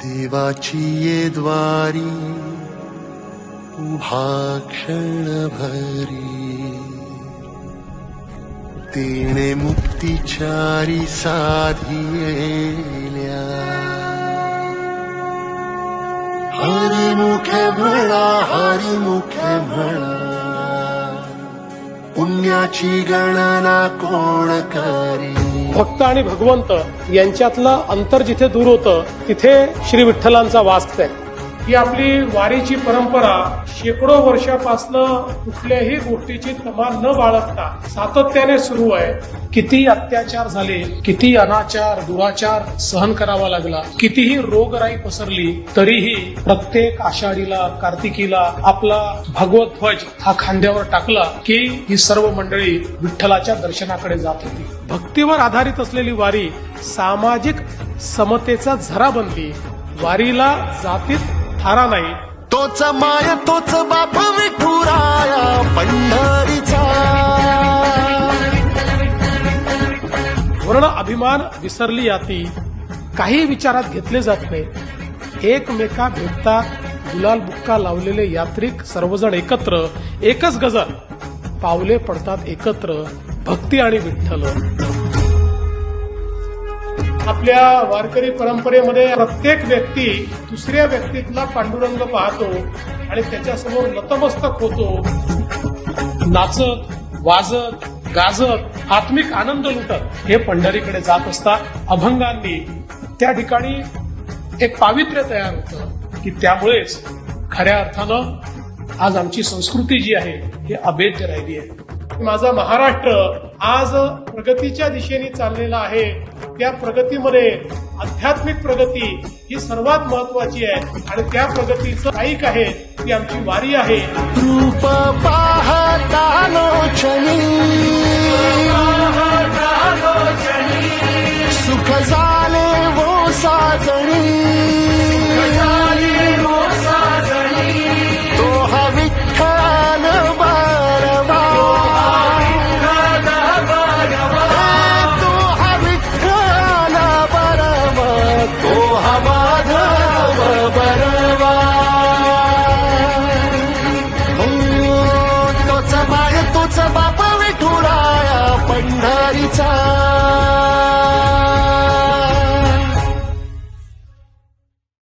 देवाची ये द्वारी उभा क्षणभरी तेणे मुक्तिचारी साधियेल्या हरिमुखे म्हणा पुण्याची गणना कोण करी. भक्त आणि भगवंत यांच्यातलं अंतर जिथे दूर होतं तिथे श्री विठ्ठलांचा वास आहे. ही आपली वारीची परंपरा शेकडो वर्षापासनं कुठल्याही गोष्टीची तमा न बाळगता सातत्याने सुरू आहे. किती अत्याचार झाले, किती अनाचार दुराचार सहन करावा लागला, कितीही रोगराई पसरली, तरीही प्रत्येक आषाढीला कार्तिकीला आपला भगवत ध्वज हा खांद्यावर टाकला की ही सर्व मंडळी विठ्ठलाच्या दर्शनाकडे जात होती. भक्तीवर आधारित असलेली वारी सामाजिक समतेचा झरा बनली. वारीला जातीत थारा नाही. तोच माय तोच बाप विठुराया पंढरीचा. वर्ण अभिमान विसरली जाती, काही विचारात घेतले जात नाही. एकमेका भेटतात, गुलाल बुक्का लावलेले यात्रिक सर्वजण एकत्र, एकच गजर, पावले पडतात एकत्र, भक्ती आणि विठ्ठल. आपल्या वारकरी परंपरेमध्ये प्रत्येक व्यक्ती दुसऱ्या व्यक्तीतला पांडुरंग पाहतो आणि त्याच्यासमोर नतमस्तक होतो. नाचत वाजत गाजत आत्मिक आनंद लुटत हे पंढरीकडे जात असतात. अभंगांनी त्या ठिकाणी एक पावित्र्य तयार होतं की त्यामुळेच खऱ्या अर्थानं आज आमची संस्कृती जी आहे ही अभेद्य राहिली आहे. माझा महाराष्ट्र आज प्रगतीच्या दिशेने चाललेला आहे. त्या प्रगतीमध्ये आध्यात्मिक प्रगती ही सर्वात महत्वाची आहे आणि त्या प्रगतीचं ऐक आहे ती आमची वारी आहे. रूप पाहतानो क्षणी सुख झाले वो साजणी. तो हा विठ्ठल बारवा, तो हा विठ्ठल बारवा, तो हा माधव बरवा. तोच बाळ तोच बाप विठुराया पंढरीचा.